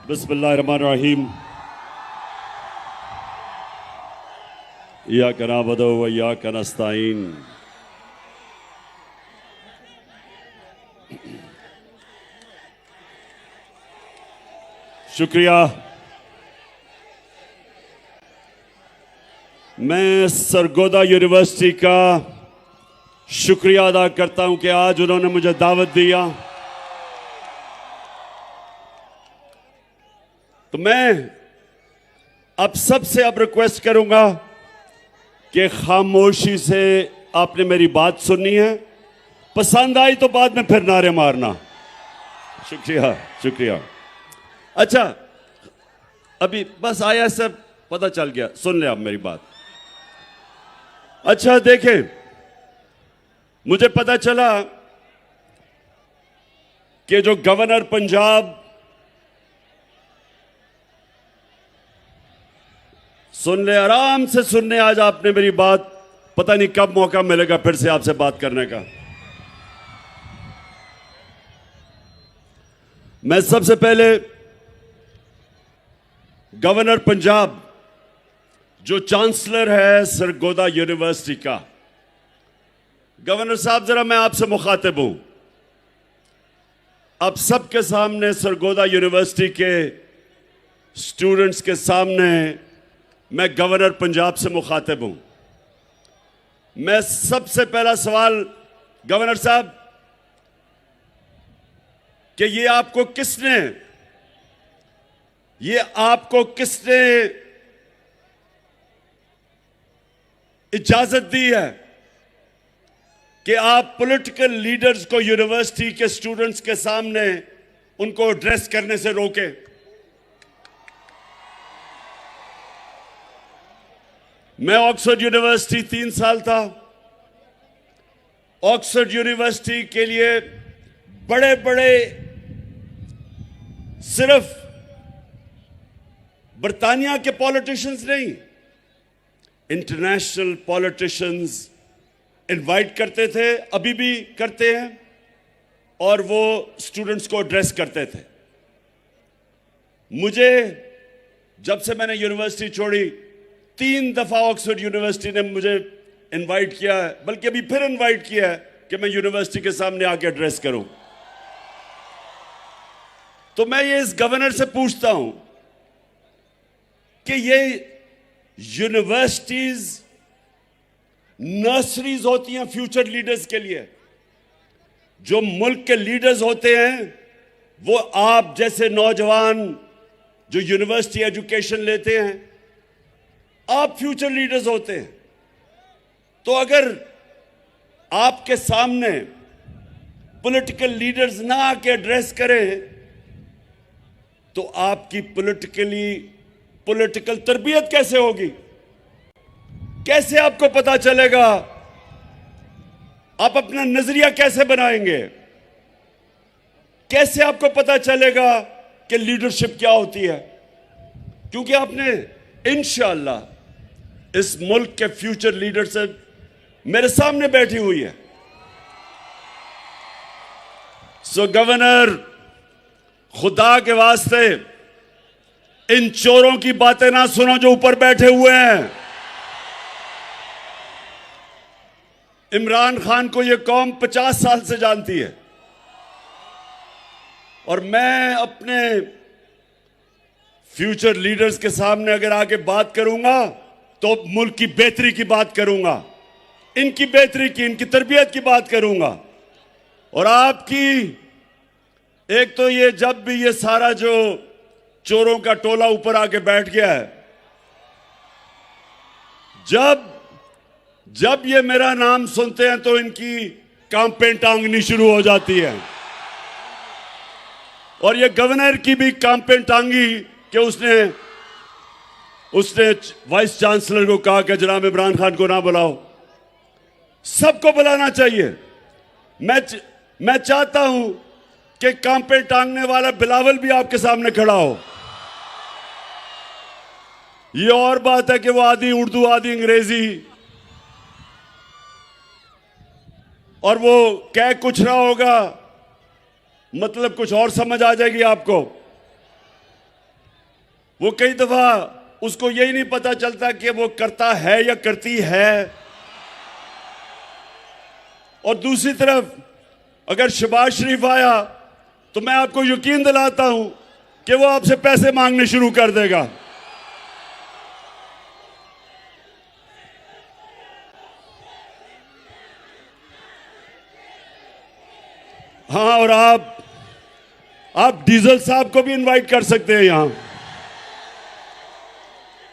बिस्मिल्लाहिर्रहमानिर्रहीम। इय्याका नअबुदु व इय्याका नस्तईन। शुक्रिया। मैं सरगोदा यूनिवर्सिटी का शुक्रिया अदा करता हूं कि आज उन्होंने मुझे दावत दिया। तो मैं अब सबसे रिक्वेस्ट करूंगा कि खामोशी से आपने मेरी बात सुननी है, पसंद आई तो बाद में फिर नारे मारना। शुक्रिया शुक्रिया। अच्छा, अभी बस आया, सब पता चल गया, सुन ले आप मेरी बात। अच्छा देखें, मुझे पता चला कि जो गवर्नर पंजाब, सुन ले, आराम से सुनने, आज आपने मेरी बात, पता नहीं कब मौका मिलेगा फिर से आपसे बात करने का। मैं सबसे पहले गवर्नर पंजाब, जो चांसलर है सरगोदा यूनिवर्सिटी का, गवर्नर साहब जरा मैं आपसे मुखातिब हूं। आप सबके सामने, सरगोदा यूनिवर्सिटी के स्टूडेंट्स के सामने, मैं गवर्नर पंजाब से मुखातिब हूं। मैं सबसे पहला सवाल, गवर्नर साहब, कि ये आपको किसने इजाजत दी है कि आप पॉलिटिकल लीडर्स को यूनिवर्सिटी के स्टूडेंट्स के सामने उनको एड्रेस करने से रोके? मैं ऑक्सफोर्ड यूनिवर्सिटी 3 साल था। ऑक्सफोर्ड यूनिवर्सिटी के लिए बड़े बड़े, सिर्फ बर्तानिया के पॉलिटिशियंस नहीं, इंटरनेशनल पॉलिटिशियंस इनवाइट करते थे, अभी भी करते हैं, और वो स्टूडेंट्स को एड्रेस करते थे। मुझे, जब से मैंने यूनिवर्सिटी छोड़ी, 3 दफा ऑक्सफोर्ड यूनिवर्सिटी ने मुझे इनवाइट किया है, बल्कि अभी फिर इनवाइट किया है कि मैं यूनिवर्सिटी के सामने आके एड्रेस करूं। तो मैं ये इस गवर्नर से पूछता हूं कि ये यूनिवर्सिटीज नर्सरीज होती हैं फ्यूचर लीडर्स के लिए। जो मुल्क के लीडर्स होते हैं वो आप जैसे नौजवान जो यूनिवर्सिटी एजुकेशन लेते हैं, आप फ्यूचर लीडर्स होते हैं। तो अगर आपके सामने पॉलिटिकल लीडर्स ना आके एड्रेस करें तो आपकी पॉलिटिकल तरबियत कैसे होगी? कैसे आपको पता चलेगा? आप अपना नजरिया कैसे बनाएंगे? कैसे आपको पता चलेगा कि लीडरशिप क्या होती है? क्योंकि आपने इंशाअल्लाह इस मुल्क के फ्यूचर लीडर से मेरे सामने बैठी हुई है। सो गवर्नर, खुदा के वास्ते इन चोरों की बातें ना सुनो जो ऊपर बैठे हुए हैं। इमरान खान को यह कौम 50 साल से जानती है, और मैं अपने फ्यूचर लीडर्स के सामने अगर आके बात करूंगा तो मुल्क की बेहतरी की बात करूंगा, इनकी बेहतरी की, इनकी तरबियत की बात करूंगा। और आपकी, एक तो ये, जब भी ये सारा जो चोरों का टोला ऊपर आके बैठ गया है, जब ये मेरा नाम सुनते हैं तो इनकी कांपें टांगनी शुरू हो जाती है। और ये गवर्नर की भी कांपें टांगी कि उसने वाइस चांसलर को कहा कि जनाब इमरान खान को ना बुलाओ। सबको बुलाना चाहिए। मैं चाहता हूं कि कांपे टांगने वाला बिलावल भी आपके सामने खड़ा हो। ये और बात है कि वो आधी उर्दू आधी अंग्रेजी, और वो कह कुछ रहा होगा, मतलब कुछ और समझ आ जाएगी आपको। वो कई दफा उसको यही नहीं पता चलता कि वो करता है या करती है। और दूसरी तरफ अगर शहबाज शरीफ आया तो मैं आपको यकीन दिलाता हूं कि वो आपसे पैसे मांगने शुरू कर देगा। हाँ, और आप डीजल साहब को भी इनवाइट कर सकते हैं। यहां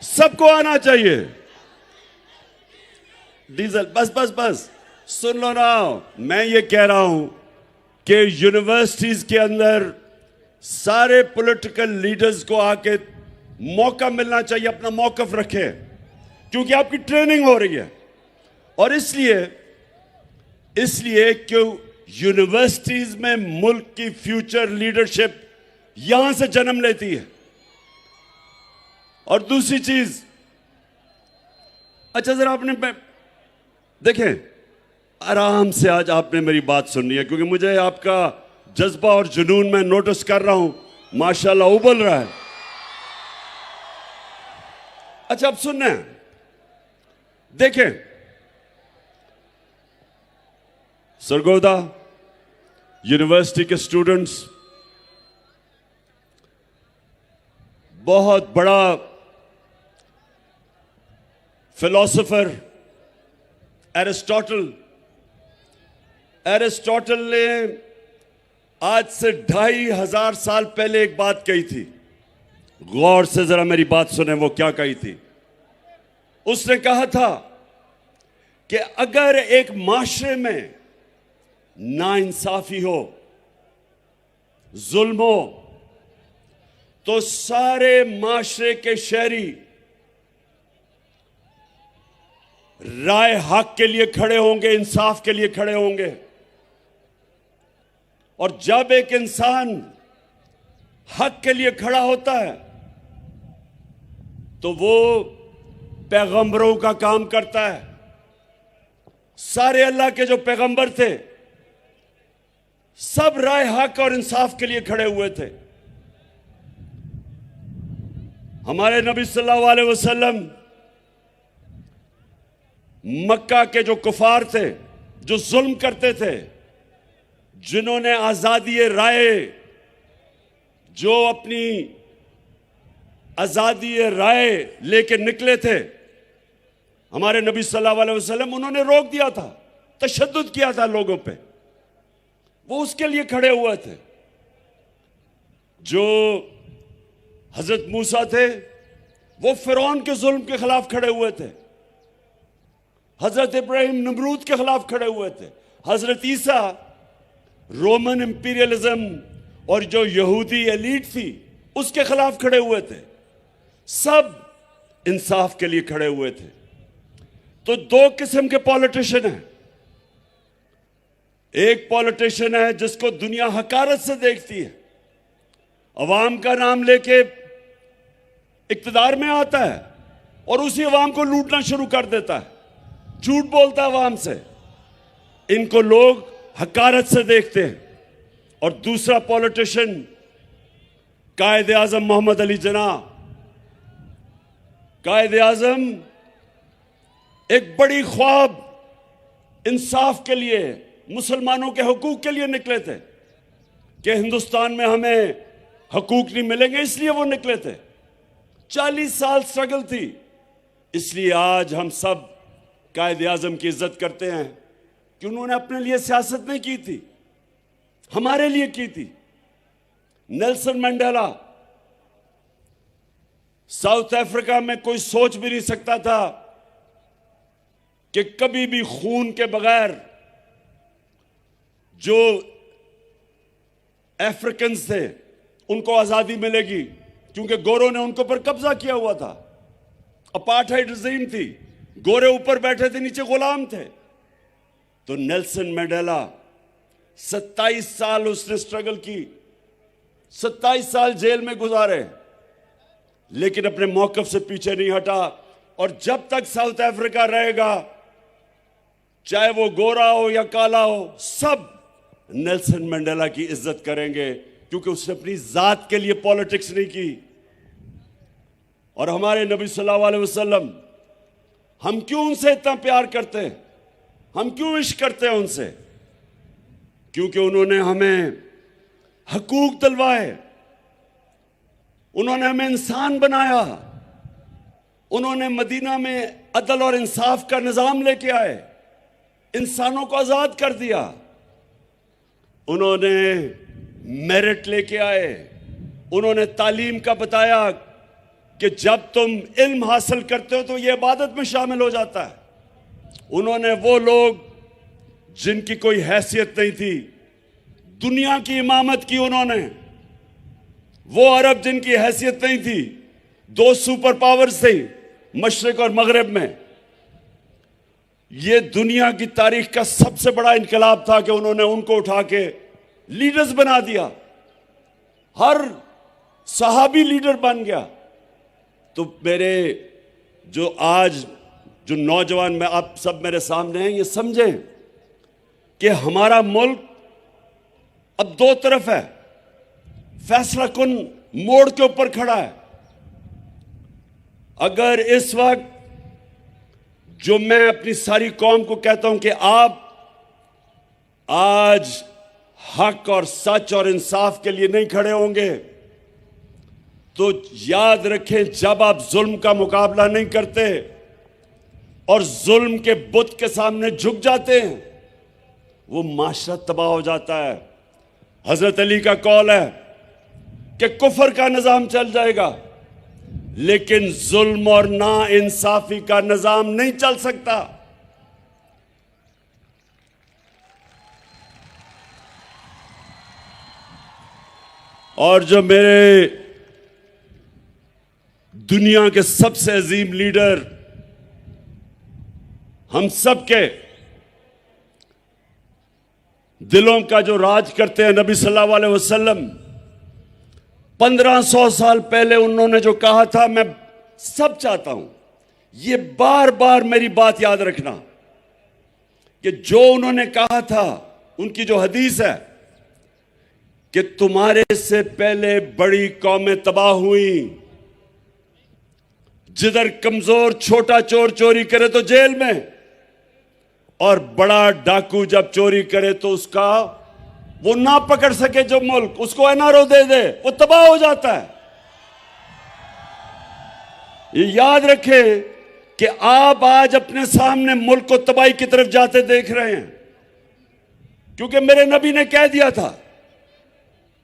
सबको आना चाहिए। डीजल बस बस बस सुन लो ना, मैं ये कह रहा हूं कि यूनिवर्सिटीज के अंदर सारे पॉलिटिकल लीडर्स को आके मौका मिलना चाहिए, अपना मौकफ रखें, क्योंकि आपकी ट्रेनिंग हो रही है। और इसलिए क्यों यूनिवर्सिटीज में मुल्क की फ्यूचर लीडरशिप यहां से जन्म लेती है। और दूसरी चीज, अच्छा जरा आपने देखें, आराम से आज आपने मेरी बात सुननी है, क्योंकि मुझे आपका जज्बा और जुनून मैं नोटिस कर रहा हूं, माशाल्लाह उबल रहा है। अच्छा अब सुनना है, देखें सरगोदा यूनिवर्सिटी के स्टूडेंट्स, बहुत बड़ा फिलोसोफर एरिस्टोटल ने आज से 2500 साल पहले एक बात कही थी। गौर से जरा मेरी बात सुने, वो क्या कही थी। उसने कहा था कि अगर एक माशरे में नाइंसाफी हो, जुल्म हो, तो सारे माशरे के शहरी राय हक के लिए खड़े होंगे, इंसाफ के लिए खड़े होंगे। और जब एक इंसान हक के लिए खड़ा होता है तो वो पैगंबरों का काम करता है। सारे अल्लाह के जो पैगंबर थे सब राय हक और इंसाफ के लिए खड़े हुए थे। हमारे नबी सल्लल्लाहु अलैहि वसल्लम मक्का के जो कुफार थे, जो जुल्म करते थे, जिन्होंने आजादी राय, जो अपनी आजादी राय लेके निकले थे, हमारे नबी सल्लल्लाहु अलैहि वसल्लम उन्होंने रोक दिया था, तशद्दुद किया था लोगों पे। वो उसके लिए खड़े हुए थे। जो हजरत मूसा थे वो फिरौन के जुल्म के खिलाफ खड़े हुए थे। हजरत इब्राहिम नमरूद के खिलाफ खड़े हुए थे। हजरत ईसा रोमन इंपीरियलिज्म और जो यहूदी एलीट थी उसके खिलाफ खड़े हुए थे। सब इंसाफ के लिए खड़े हुए थे। तो दो किस्म के पॉलिटिशियन हैं। एक पॉलिटिशियन है जिसको दुनिया हकारत से देखती है, अवाम का नाम लेके इक्तदार में आता है और उसी अवाम को लूटना शुरू कर देता है, झूठ बोलता है अवाम से। इनको लोग हकारत से देखते हैं। और दूसरा पॉलिटिशियन कायदे आजम मोहम्मद अली जिन्ना। कायदे आजम एक बड़ी ख्वाब इंसाफ के लिए, मुसलमानों के हकूक के लिए निकले थे कि हिंदुस्तान में हमें हकूक नहीं मिलेंगे, इसलिए वो निकले थे। 40 साल स्ट्रगल थी। इसलिए आज हम सब कायदे आजम की इज्जत करते हैं कि उन्होंने अपने लिए सियासत नहीं की थी, हमारे लिए की थी। नेल्सन मंडेला, साउथ अफ्रीका में कोई सोच भी नहीं सकता था कि कभी भी खून के बगैर जो अफ्रीकन थे उनको आजादी मिलेगी, क्योंकि गोरों ने उनको पर कब्जा किया हुआ था। अपार्थाइड रिजीम थी, गोरे ऊपर बैठे थे, नीचे गुलाम थे। तो नेल्सन मंडेला 27 साल उसने स्ट्रगल की, 27 साल जेल में गुजारे, लेकिन अपने मौकफ से पीछे नहीं हटा। और जब तक साउथ अफ्रीका रहेगा, चाहे वो गोरा हो या काला हो, सब नेल्सन मंडेला की इज्जत करेंगे, क्योंकि उसने अपनी जात के लिए पॉलिटिक्स नहीं की। और हमारे नबी सल्लल्लाहु अलैहि वसल्लम, हम क्यों उनसे इतना प्यार करते हैं, हम क्यों इश्क करते हैं उनसे? क्योंकि उन्होंने हमें हकूक दिलवाए, उन्होंने हमें इंसान बनाया, उन्होंने मदीना में अदल और इंसाफ का निजाम लेके आए, इंसानों को आजाद कर दिया, उन्होंने मेरिट लेके आए, उन्होंने तालीम का बताया कि जब तुम इल्म हासिल करते हो तो ये इबादत में शामिल हो जाता है। उन्होंने वो लोग जिनकी कोई हैसियत नहीं थी, दुनिया की इमामत की उन्होंने। वो अरब जिनकी हैसियत नहीं थी, दो सुपर पावर्स थे मशरिक और मगरिब में। ये दुनिया की तारीख का सबसे बड़ा इनकलाब था कि उन्होंने उनको उठा के लीडर्स बना दिया। हर सहाबी लीडर बन गया। तो मेरे जो आज जो नौजवान में आप सब मेरे सामने हैं, ये समझें कि हमारा मुल्क अब दो तरफ है, फैसला कुन मोड़ के ऊपर खड़ा है। अगर इस वक्त जो मैं अपनी सारी कौम को कहता हूं कि आप आज हक और सच और इंसाफ के लिए नहीं खड़े होंगे, तो याद रखें, जब आप जुल्म का मुकाबला नहीं करते और जुल्म के बुत के सामने झुक जाते हैं, वो माशरा तबाह हो जाता है। हजरत अली का कौल है कि कुफर का निजाम चल जाएगा, लेकिन जुल्म और ना इंसाफी का निजाम नहीं चल सकता। और जो मेरे दुनिया के सबसे अजीम लीडर, हम सबके दिलों का जो राज करते हैं, नबी सल्लल्लाहु अलैहि वसल्लम, 1500 साल पहले उन्होंने जो कहा था, मैं सब चाहता हूं ये बार बार मेरी बात याद रखना कि जो उन्होंने कहा था, उनकी जो हदीस है कि तुम्हारे से पहले बड़ी कौमें तबाह हुई, जिधर कमजोर छोटा चोर चोरी करे तो जेल में, और बड़ा डाकू जब चोरी करे तो उसका वो ना पकड़ सके जो मुल्क, उसको एनआरओ दे दे, वो तबाह हो जाता है। ये याद रखें कि आप आज अपने सामने मुल्क को तबाही की तरफ जाते देख रहे हैं, क्योंकि मेरे नबी ने कह दिया था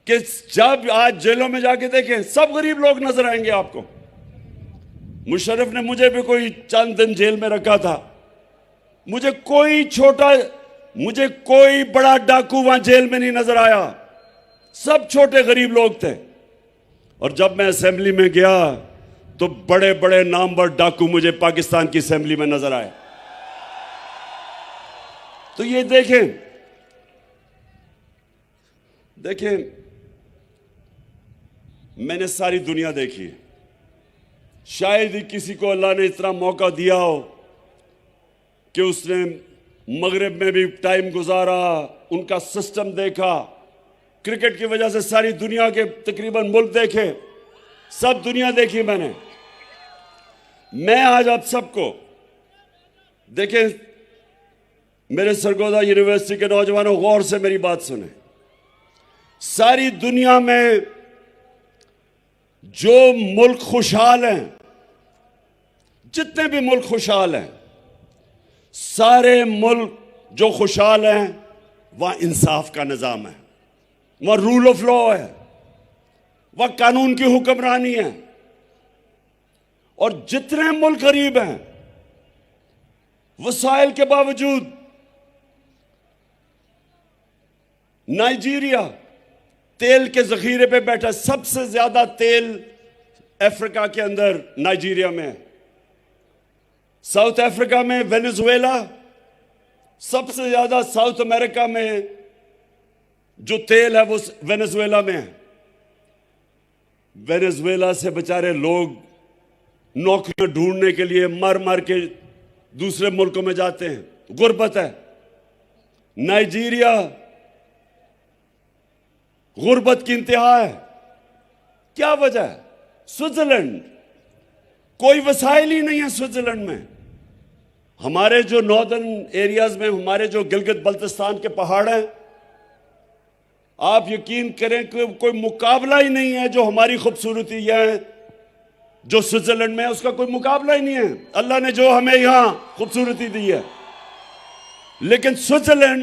कि जब आज जेलों में जाके देखें, सब गरीब लोग नजर आएंगे आपको। मुशर्रफ ने मुझे भी कोई चंद दिन जेल में रखा था, मुझे कोई बड़ा डाकू वहां जेल में नहीं नजर आया, सब छोटे गरीब लोग थे। और जब मैं असेंबली में गया तो बड़े बड़े नामवर डाकू मुझे पाकिस्तान की असेंबली में नजर आए। तो ये देखें, मैंने सारी दुनिया देखी है। शायद ही किसी को अल्लाह ने इतना मौका दिया हो कि उसने मगरिब में भी टाइम गुजारा, उनका सिस्टम देखा। क्रिकेट की वजह से सारी दुनिया के तकरीबन मुल्क देखे, सब दुनिया देखी मैंने। मैं आज आप सबको देखें, मेरे सरगोदा यूनिवर्सिटी के नौजवानों, गौर से मेरी बात सुने। सारी दुनिया में जो मुल्क खुशहाल हैं, जितने भी मुल्क खुशहाल हैं, सारे मुल्क जो खुशहाल हैं, वहां इंसाफ का निजाम है, वहां रूल ऑफ लॉ है, वहां कानून की हुक्मरानी है। और जितने मुल्क गरीब हैं, वसाइल के बावजूद, नाइजीरिया तेल के जखीरे पे बैठा, सबसे ज्यादा तेल अफ्रीका के अंदर नाइजीरिया में है। साउथ अफ्रीका में वेनेजुएला, सबसे ज्यादा साउथ अमेरिका में जो तेल है वो वेनेजुएला में है। वेनेजुएला से बेचारे लोग नौकरियां ढूंढने के लिए मर मर के दूसरे मुल्कों में जाते हैं, गुर्बत है। नाइजीरिया गुर्बत की इंतहा है। क्या वजह है? स्विट्जरलैंड कोई वसाइल ही नहीं है स्विट्जरलैंड में। हमारे जो नॉर्दर्न एरियाज में, हमारे जो गिलगित बल्तिस्तान के पहाड़ हैं, आप यकीन करें कि कोई मुकाबला ही नहीं है। जो हमारी खूबसूरती है, जो स्विट्जरलैंड में है, उसका कोई मुकाबला ही नहीं है। अल्लाह ने जो हमें यहां खूबसूरती दी है। लेकिन स्विट्जरलैंड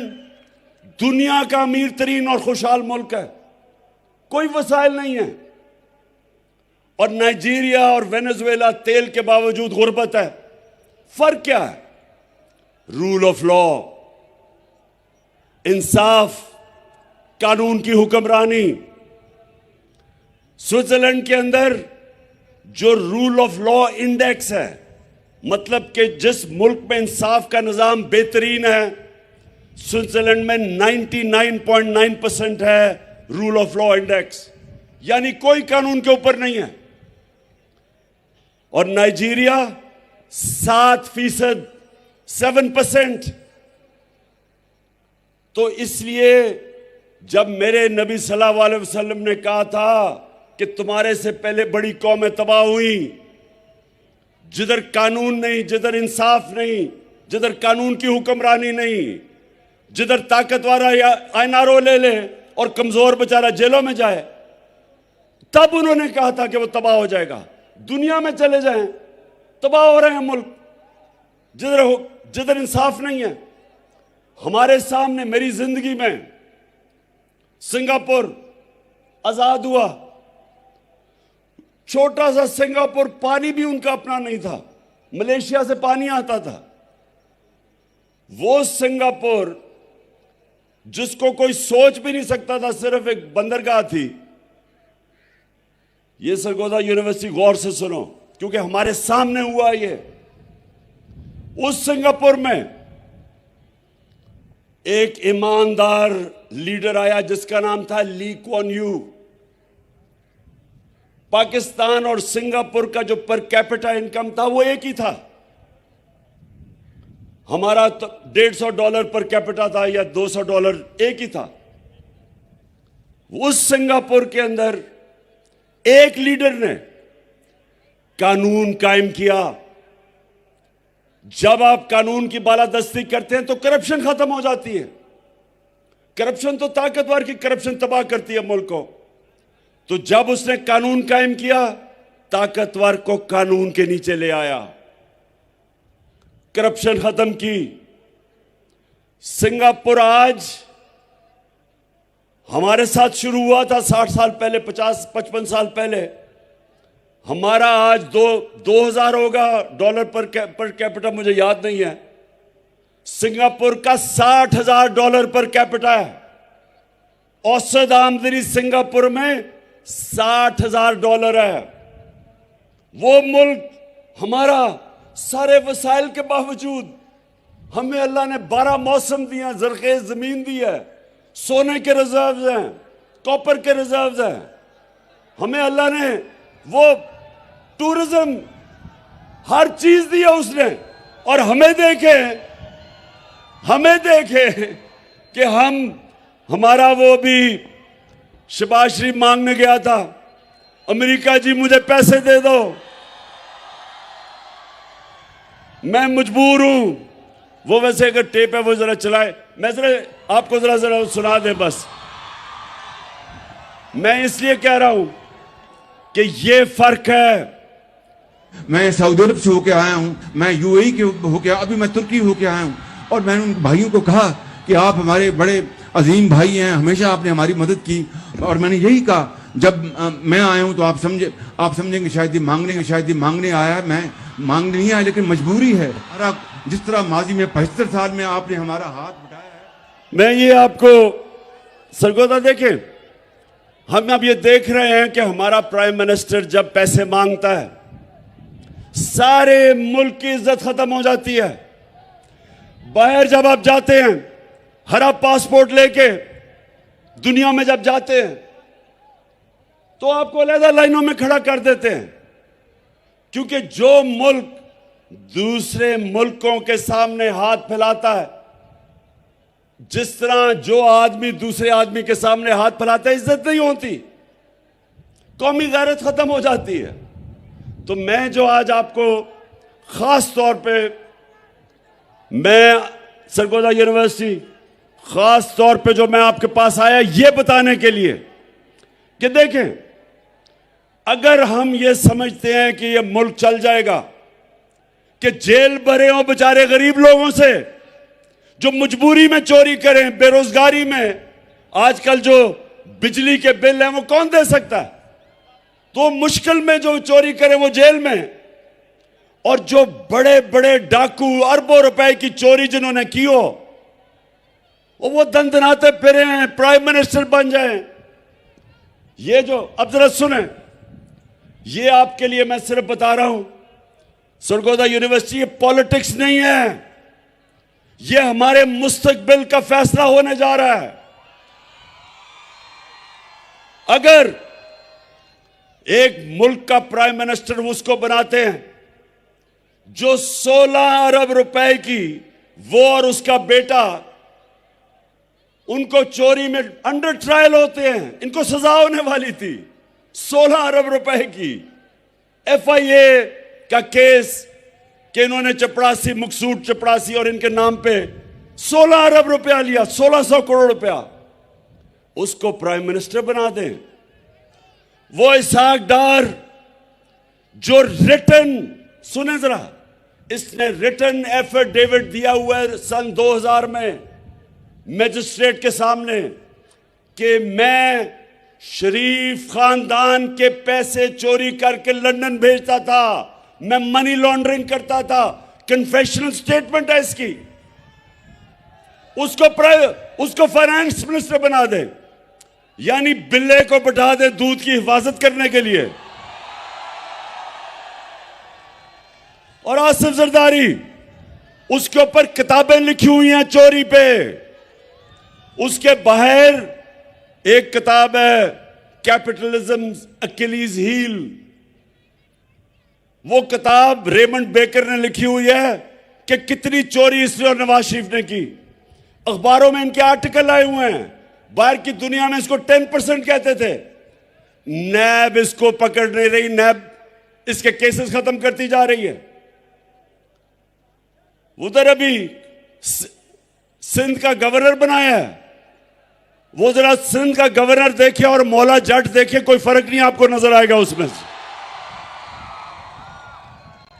दुनिया का अमीर तरीन और खुशहाल मुल्क है, कोई वसाइल नहीं है। और नाइजीरिया और वेनेजुएला तेल के बावजूद गुर्बत है। फर्क क्या है? रूल ऑफ लॉ, इंसाफ, कानून की हुक्मरानी। स्विट्जरलैंड के अंदर जो रूल ऑफ लॉ इंडेक्स है, मतलब कि जिस मुल्क में इंसाफ का निजाम बेहतरीन है, स्विट्जरलैंड में 99.9% है रूल ऑफ लॉ इंडेक्स, यानी कोई कानून के ऊपर नहीं है। और नाइजीरिया 7%, 7%। तो इसलिए जब मेरे नबी सल्लल्लाहु अलैहि वसल्लम ने कहा था कि तुम्हारे से पहले बड़ी कौमें तबाह हुई, जिधर कानून नहीं, जिधर इंसाफ नहीं, जिधर कानून की हुक्मरानी नहीं, जिधर ताकतवारा या आईनारो ले ले और कमजोर बेचारा जेलों में जाए, तब उन्होंने कहा था कि वो तबाह हो जाएगा। दुनिया में चले जाएं, तबाह हो रहे हैं मुल्क जिधर इंसाफ नहीं है। हमारे सामने मेरी जिंदगी में सिंगापुर आजाद हुआ, छोटा सा सिंगापुर, पानी भी उनका अपना नहीं था, मलेशिया से पानी आता था। वो सिंगापुर जिसको कोई सोच भी नहीं सकता था, सिर्फ एक बंदरगाह थी। ये सरगोदा यूनिवर्सिटी गौर से सुनो, क्योंकि हमारे सामने हुआ ये। उस सिंगापुर में एक ईमानदार लीडर आया जिसका नाम था ली क्वान यू। पाकिस्तान और सिंगापुर का जो पर कैपिटा इनकम था वो एक ही था। हमारा तो $150 पर कैपिटा था या $200 एक ही था। उस सिंगापुर के अंदर एक लीडर ने कानून कायम किया। जब आप कानून की बालादस्ती करते हैं तो करप्शन खत्म हो जाती है। करप्शन तो ताकतवर की करप्शन तबाह करती है मुल्क को। तो जब उसने कानून कायम किया, ताकतवर को कानून के नीचे ले आया, करप्शन खत्म की। सिंगापुर आज हमारे साथ शुरू हुआ था 60 साल पहले, 50-55 साल पहले। हमारा आज 2000 होगा डॉलर पर कैपिटा, मुझे याद नहीं है। सिंगापुर का $60,000 पर कैपिटा है। औसत आमदनी सिंगापुर में $60,000 है। वो मुल्क हमारा सारे वसाइल के बावजूद, हमें अल्लाह ने 12 मौसम दिए, जरखेज जमीन दी है, सोने के रिजर्व्स हैं, कॉपर के रिजर्व्स हैं। हमें अल्लाह ने वो टूरिज्म, हर चीज दी है उसने। और हमें देखे कि हमारा वो भी शहबाज शरीफ मांगने गया था, अमेरिका जी मुझे पैसे दे दो, मैं मजबूर हूं। वो वैसे अगर टेप है वो जरा चलाए, मैं जरा आपको जरा सुना दे बस। मैं इसलिए कह रहा हूं कि ये फर्क है। मैं सऊदी अरब से होके आया हूं, मैं यूएई के होके, अभी मैं तुर्की होके आया हूं। और मैंने उन भाइयों को कहा कि आप हमारे बड़े अजीम भाई हैं, हमेशा आपने हमारी मदद की। और मैंने यही कहा, जब मैं आया हूं तो आप समझेंगे शायद ये मांगने आया। मैं मांगने नहीं आया, लेकिन मजबूरी है। जिस तरह माजी में 75 साल में आपने हमारा हाथ बढ़ाया है। मैं ये आपको सरगोदा देखें, हम अब ये देख रहे हैं कि हमारा प्राइम मिनिस्टर जब पैसे मांगता है, सारे मुल्क की इज्जत खत्म हो जाती है। बाहर जब आप जाते हैं, हरा पासपोर्ट लेके दुनिया में जब जाते हैं, तो आपको अलग लाइनों में खड़ा कर देते हैं। क्योंकि जो मुल्क दूसरे मुल्कों के सामने हाथ फैलाता है, जिस तरह जो आदमी दूसरे आदमी के सामने हाथ फैलाता है, इज्जत नहीं होती, कौमी गैरत खत्म हो जाती है। तो मैं जो आज आपको खास तौर पे, मैं सरगोदा यूनिवर्सिटी खास तौर पे जो मैं आपके पास आया ये बताने के लिए कि देखें, अगर हम ये समझते हैं कि ये मुल्क चल जाएगा, कि जेल भरे हो बेचारे गरीब लोगों से जो मजबूरी में चोरी करें, बेरोजगारी में, आजकल जो बिजली के बिल हैं वो कौन दे सकता है, तो मुश्किल में जो चोरी करे वो जेल में, और जो बड़े बड़े डाकू अरबों रुपए की चोरी जिन्होंने की हो वो दंदनाते फिरे हैं, प्राइम मिनिस्टर बन जाएं। ये जो, अब जरा सुने, ये आपके लिए मैं सिर्फ बता रहा हूं, सरगोदा यूनिवर्सिटी ये पॉलिटिक्स नहीं है, ये हमारे मुस्तकबिल का फैसला होने जा रहा है। अगर एक मुल्क का प्राइम मिनिस्टर उसको बनाते हैं जो 16 अरब रुपए की, वो और उसका बेटा, उनको चोरी में अंडर ट्रायल होते हैं, इनको सजा होने वाली थी, 16 अरब रुपए की FIA का केस कि इन्होंने चपरासी, मकसूद चपरासी और इनके नाम पे 16 अरब रुपया लिया, 1600 करोड़ रुपया, उसको प्राइम मिनिस्टर बना दें। वो इसहाक डार जो रिटन, सुने जरा, इसने रिटन एफिडेविट दिया हुआ है सन 2000 में मजिस्ट्रेट के सामने कि मैं शरीफ खानदान के पैसे चोरी करके लंदन भेजता था, मैं मनी लॉन्ड्रिंग करता था, कन्फेशनल स्टेटमेंट है इसकी, उसको फाइनेंस मिनिस्टर बना दे, यानी बिल्ले को बैठा दे दूध की हिफाजत करने के लिए। और आसिफ जरदारी, उसके ऊपर किताबें लिखी हुई हैं चोरी पे, उसके बाहर एक किताब है कैपिटलिज्म अकिलीज हील, वो किताब रेमंड बेकर ने लिखी हुई है कि कितनी चोरी इसने और नवाज शरीफ ने की। अखबारों में इनके आर्टिकल आए हुए हैं, बाहर की दुनिया में इसको 10% कहते थे। नैब इसको पकड़ नहीं रही, नैब इसके केसेस खत्म करती जा रही है। उधर अभी सिंध का गवर्नर बनाया है, वो जरा सिंध का गवर्नर देखे और मौला जट देखे, कोई फर्क नहीं आपको नजर आएगा उसमें।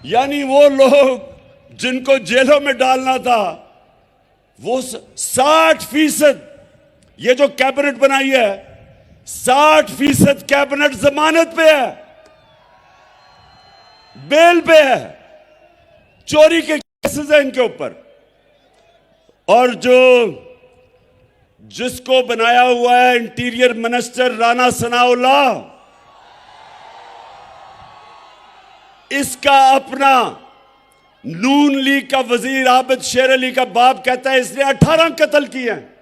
यानी वो लोग जिनको जेलों में डालना था, वो 60%, ये जो कैबिनेट बनाई है 60% कैबिनेट जमानत पे है, बेल पे है, चोरी के केसेस है इनके ऊपर। और जो जिसको बनाया हुआ है इंटीरियर मिनिस्टर राना सनाउल्लाह, इसका अपना नून लीग का वजीर आबिद शेर अली का बाप कहता है इसने 18 कत्ल किए हैं।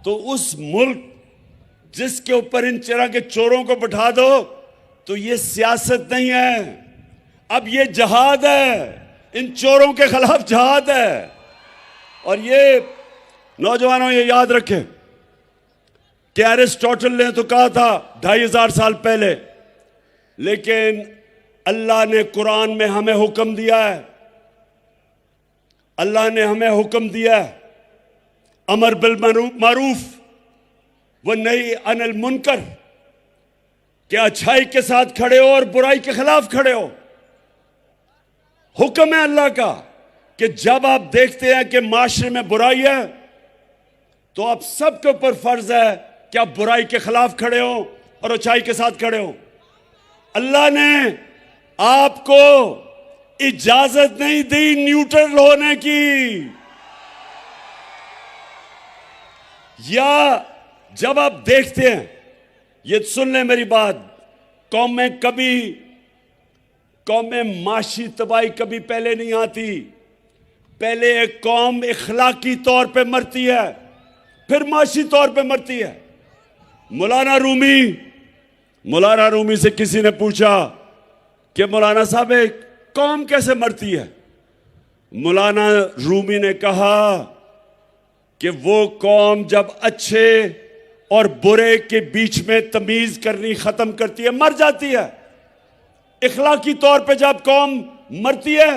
तो उस मुल्क जिसके ऊपर इन तरह के चोरों को बैठा दो, तो ये सियासत नहीं है, अब ये जहाद है, इन चोरों के खिलाफ जहाद है। और ये नौजवानों ये याद रखें कि एरिस्टोटल ने तो कहा था 2500 साल पहले, लेकिन अल्लाह ने कुरान में हमें हुक्म दिया है, अल्लाह ने हमें हुक्म दिया है अमर बिल मारूफ व नही अनिल मुनकर, कि अच्छाई के साथ खड़े हो और बुराई के खिलाफ खड़े हो। हुक्म है अल्लाह का कि जब आप देखते हैं कि माशरे में बुराई है, तो आप सबके ऊपर फर्ज है कि आप बुराई के खिलाफ खड़े हो और अच्छाई के साथ खड़े हो। अल्लाह ने आपको इजाजत नहीं दी न्यूट्रल होने की, या जब आप देखते हैं, ये सुन लें मेरी बात, कौम में माशी तबाही कभी पहले नहीं आती, पहले एक कौम इखलाकी तौर पे मरती है, फिर माशी तौर पे मरती है। मौलाना रूमी से किसी ने पूछा कि मौलाना साहब एक कौम कैसे मरती है? मौलाना रूमी ने कहा कि वो कौम जब अच्छे और बुरे के बीच में तमीज करनी खत्म करती है, मर जाती है। इखलाकी तौर पे जब कौम मरती है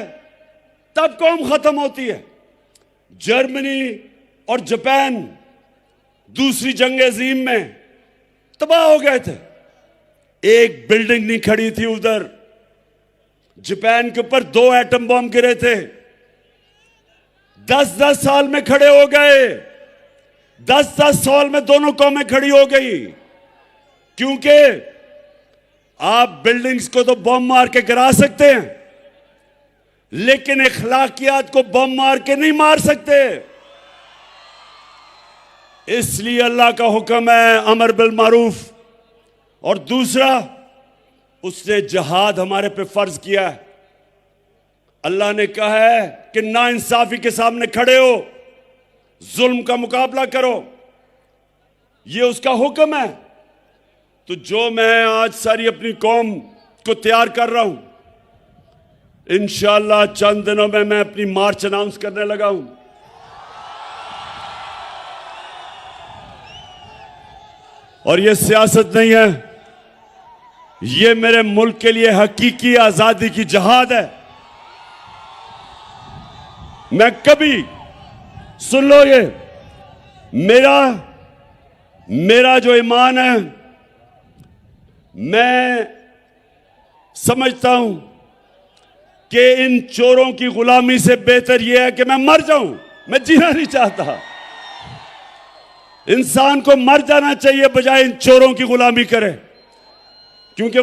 तब कौम खत्म होती है। जर्मनी और जापान दूसरी जंग अजीम में तबाह हो गए थे, एक बिल्डिंग नहीं खड़ी थी उधर। जापान के ऊपर 2 एटम बम गिरे थे, 10-10 साल में खड़े हो गए। 10-10 साल में दोनों कौमें खड़ी हो गई, क्योंकि आप बिल्डिंग्स को तो बम मार के गिरा सकते हैं, लेकिन इखलाकियात को बम मार के नहीं मार सकते। इसलिए अल्लाह का हुक्म है अमर बिल मारूफ, और दूसरा उसने जिहाद हमारे पे फर्ज किया है। अल्लाह ने कहा है कि नाइंसाफी के सामने खड़े हो, जुल्म का मुकाबला करो, ये उसका हुक्म है। तो जो मैं आज सारी अपनी कौम को तैयार कर रहा हूं, इंशाअल्लाह चंद दिनों में मैं अपनी मार्च अनाउंस करने लगा हूं। और ये सियासत नहीं है, ये मेरे मुल्क के लिए हकीकी आजादी की जहाद है। मैं कभी, सुन लो, ये मेरा जो ईमान है, मैं समझता हूं कि इन चोरों की गुलामी से बेहतर यह है कि मैं मर जाऊं। मैं जीना नहीं चाहता। इंसान को मर जाना चाहिए बजाय इन चोरों की गुलामी करे, क्योंकि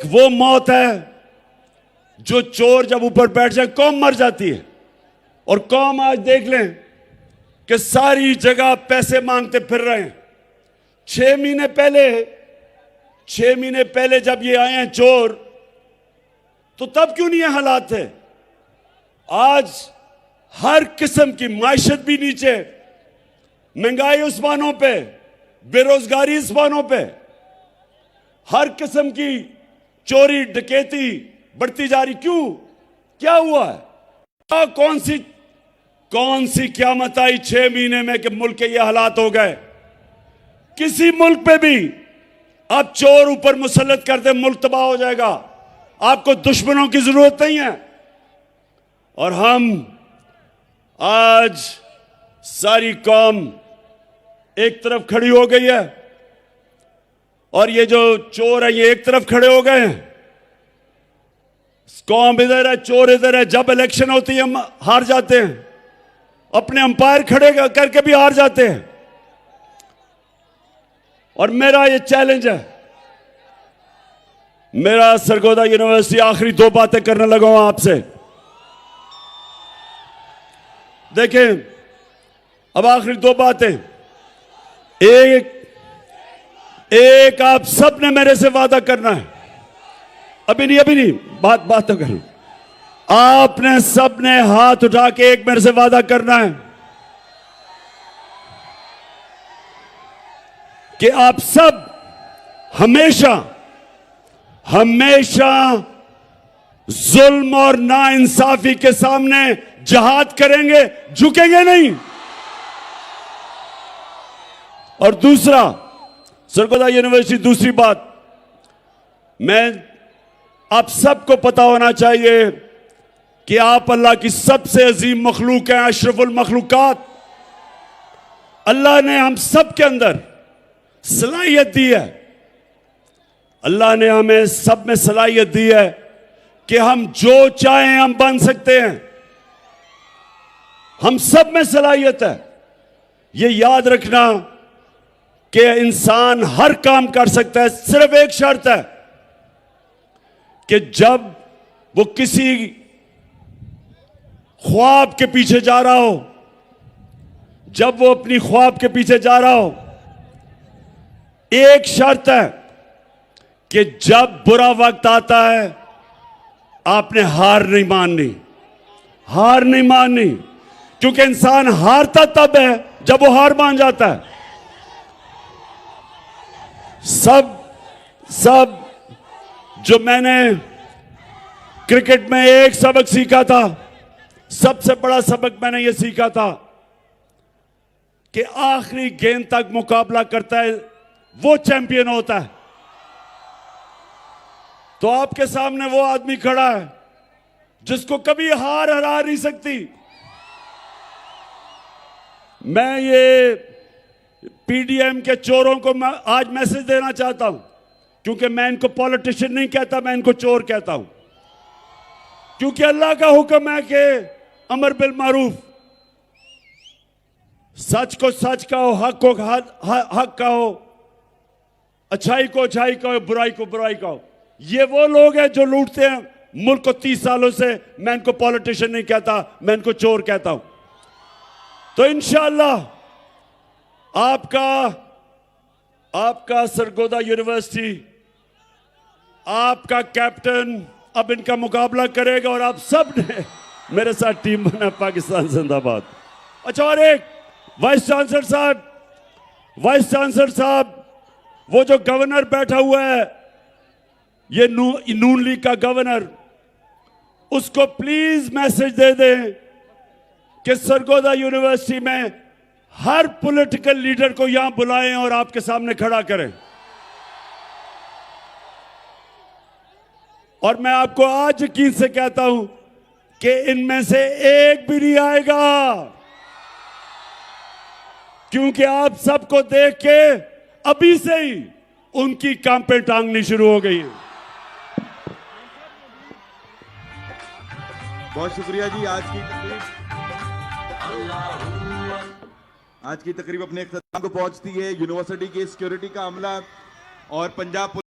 वो मौत है जो चोर जब ऊपर बैठ जाए कौम मर जाती है। और कौम आज देख लें कि सारी जगह पैसे मांगते फिर रहे हैं। 6 महीने पहले जब ये आए हैं चोर, तो तब क्यों नहीं ये हालात थे? आज हर किस्म की माइशत भी नीचे, महंगाई उस्मानों पे, बेरोजगारी उस्मानों पे, हर किस्म की चोरी डकैती बढ़ती जा रही। क्यों? क्या हुआ है? कौन सी क़यामत आई 6 महीने में कि मुल्क के ये हालात हो गए? किसी मुल्क पे भी आप चोर ऊपर मुसल्लत कर दे, मुल्क तबाह हो जाएगा। आपको दुश्मनों की जरूरत नहीं है। और हम आज सारी कौम एक तरफ खड़ी हो गई है, और ये जो चोर है ये एक तरफ खड़े हो गए हैं। कौम इधर है, चोर इधर है। जब इलेक्शन होती है हम हार जाते हैं, अपने अंपायर खड़े करके भी हार जाते हैं। और मेरा ये चैलेंज है, मेरा सरगोदा यूनिवर्सिटी आखिरी 2 बातें करने लगा हूं आपसे। देखें, अब आखिरी 2 बातें। एक आप सब ने मेरे से वादा करना है। अभी नहीं, बात तो करूं। आपने सब ने हाथ उठा के एक मेरे से वादा करना है कि आप सब हमेशा जुल्म और नाइंसाफी के सामने जिहाद करेंगे, झुकेंगे नहीं। और दूसरा, सरगोदा यूनिवर्सिटी, दूसरी बात, मैं आप सबको पता होना चाहिए कि आप अल्लाह की सबसे अजीम मखलूक हैं, अशरफुल मखलूकात। अल्लाह ने हम सब के अंदर सलाहियत दी है। अल्लाह ने हमें सब में सलाहियत दी है कि हम जो चाहें हम बन सकते हैं। हम सब में सलाहियत है। ये याद रखना कि इंसान हर काम कर सकता है, सिर्फ एक शर्त है कि जब वो किसी ख्वाब के पीछे जा रहा हो, जब वो अपनी ख्वाब के पीछे जा रहा हो, एक शर्त है कि जब बुरा वक्त आता है आपने हार नहीं माननी, क्योंकि इंसान हारता तब है जब वो हार मान जाता है। सब जो मैंने क्रिकेट में एक सबक सीखा था, सबसे बड़ा सबक मैंने यह सीखा था कि आखिरी गेंद तक मुकाबला करता है वो चैंपियन होता है। तो आपके सामने वो आदमी खड़ा है जिसको कभी हार हरा नहीं सकती। मैं ये पीडीएम के चोरों को मैं आज मैसेज देना चाहता हूं, क्योंकि मैं इनको पॉलिटिशियन नहीं कहता, मैं इनको चोर कहता हूं। क्योंकि अल्लाह का हुक्म है कि अमर बिल मारूफ, सच को सच कहो, हक को हक कहो, अच्छाई को अच्छाई कहो, बुराई को बुराई कहो। ये वो लोग हैं जो लूटते हैं मुल्क को 30 सालों से। मैं इनको पॉलिटिशियन नहीं कहता, मैं इनको चोर कहता हूं। तो इंशाअल्लाह आपका सरगोदा यूनिवर्सिटी, आपका कैप्टन अब इनका मुकाबला करेगा और आप सब ने मेरे साथ टीम बना पाकिस्तान जिंदाबाद। अच्छा, और एक वाइस चांसलर साहब, वो जो गवर्नर बैठा हुआ है, ये नून लीग का गवर्नर, उसको प्लीज मैसेज दे दें कि सरगोदा यूनिवर्सिटी में हर पॉलिटिकल लीडर को यहां बुलाएं और आपके सामने खड़ा करें। और मैं आपको आज यकीन से कहता हूं कि इनमें से एक भी नहीं आएगा, क्योंकि आप सबको देख के अभी से ही उनकी कांपें टांगनी शुरू हो गई हैं। बहुत शुक्रिया जी। आज की तकरीब अपने इख्तिताम को पहुंचती है। यूनिवर्सिटी की सिक्योरिटी का अमला और पंजाब